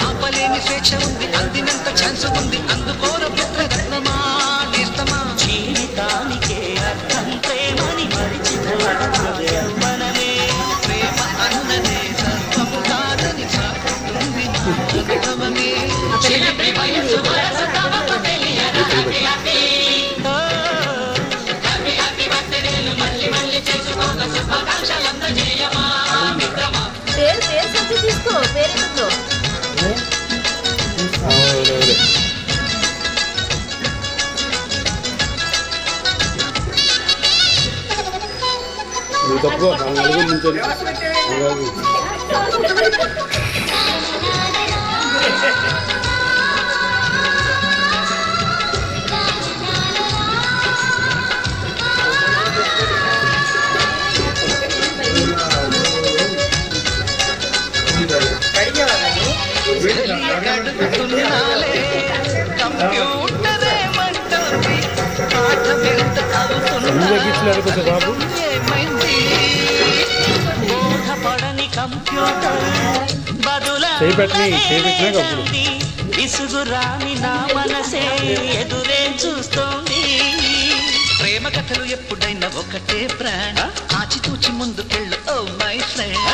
ఆపలేని స్వేచ్ఛ ఉంది, అందినంత ఛాన్స్ ఉంది, అందుకోర పుత్రరత్నమా నేస్తమా. జీవితానికే అర్థం ప్రేమని మరిచిపోవడమే యవ్వనమే. ప్రేమ అన్నదే సర్వము కాదని చాటుతుంది అనుభవమే. చిలిపి వయసు వరసతమకు తెలియదా హ్యాపీ హ్యాపీ. హ్యాపీ హ్యాపీ బర్త్డేలు మళ్ళీ మళ్ళీ చేసుకోక శుభాకాంక్షలందజేయమా మిత్రమా. పేరు సర్చి తీసుకో, పేరెందుకు తక్కువ నలుగురు నుంచి బాబు బోధపడని కంప్యూటర్ బదులంది విసుగురాని నా మనసే ఎదురే చూస్తోంది. ప్రేమ కథలు ఎప్పుడైనా ఒకటే బ్రాండ్, ఆచితూచి ముందుకెళ్ళు ఓ మై ఫ్రెండ్.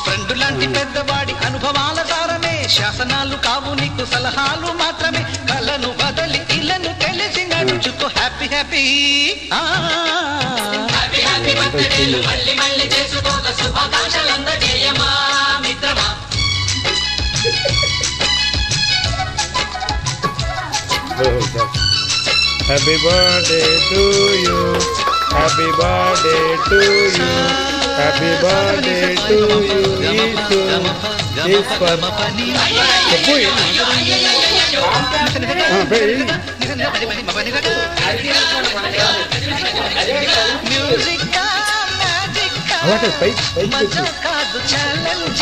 ఫ్రెండ్ లాంటి పెద్దవాడి అనుభవాల సారమే, శాసనాలు కావు నీకు సలహాలు మాత్రమే. కలను బదలి ఇళ్ళను తెలిసి నడుచుకో హ్యాపీ హ్యాపీ. హ్యాపీ హ్యాపీ బర్త్డేలు మళ్ళీ మళ్ళీ చేసుకోక శుభాకాంక్షలందజేయమా మిత్రమా. Happy birthday to you, happy birthday to you, happy birthday to you. Is for కాదు ఛాలెంజ్.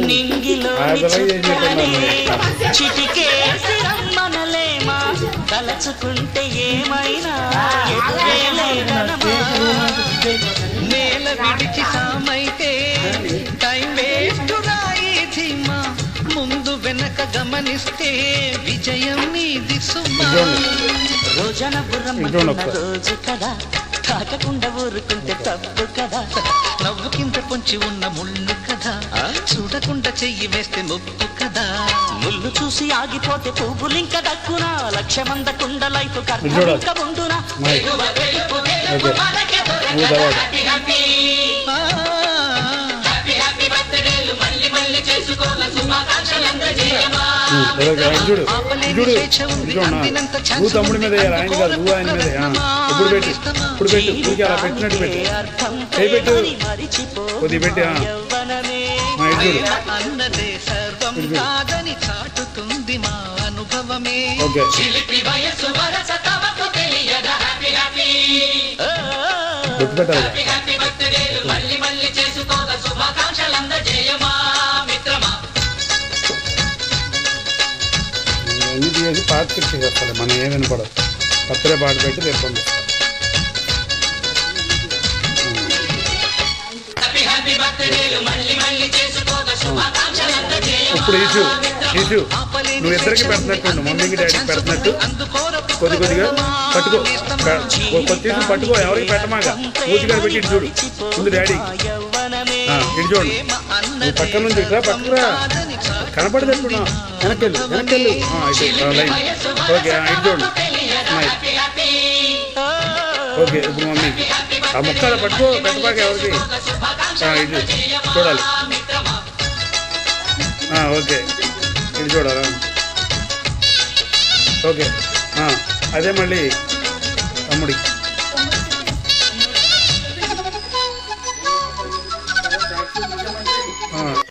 నింగిలో చిటికేసి రమ్మనలేమా, తలచుకుంటే ఏమైనా నేల విడిచి సామైతే టైం వేస్ట్ రాయి ధీమా. ముందు వెనక గమనిస్తే విజయం నీది సుమా. రోజన బుర్రమ్మ రోజు కదా, తాకకుండా ఊరుకుంటే తప్పు కదా. నవ్వుకింత పొంచి ఉన్న ముళ్ళు కదా, చూడకుండా చెయ్యి వేస్తే ముప్పు కదా. ముళ్ళు చూసి ఆగిపోతే పువ్వులింక దక్కునా, లక్ష్యమందకుండా లైఫ్ కర్క ఉండునా. నువ్వు తమ్ముడి మీద ఆయన కాదు, నువ్వు ఆయన మీద. ఇప్పుడు పెట్టి ఇప్పుడు పెట్టు, అలా పెట్టినట్టు పెట్టు, పెట్టు కొద్దిగా పెట్టి. ఓకే గుర్తు పెట్టాలి. అన్ని తీసి పాట పెట్టి చెప్పాలి, మనం ఏం వినపడదు. పత్రే పాట పెట్టి చెప్పండి. ఇప్పుడు ఈషు నువ్వు ఇద్దరికి పెడుతున్నట్టు, మమ్మీకి డాడీకి పెడుతున్నట్టు కొద్దిగా పట్టుకో, తీసుకుని పట్టుకో. ఎవరికి పెట్టమాగా పూర్తిగా పెట్టి ఇటు చూడు. ముందు డాడీ ఇటు చూడు, నువ్వు పక్కన నుంచి ఇట్లా పక్కరా కనపడదట్టున్నా. వెనకెళ్ళు లైన్. ఓకే ఇటు చూడు. ఓకే ఇప్పుడు మమ్మీ ఆ ముక్క పట్టుకో, పెట్టమాక ఎవరికి. ఇటు చూడాలి. ఓకే ఇటు చూడాలా. ఓకే అదే మళ్ళీ తమ్ముడికి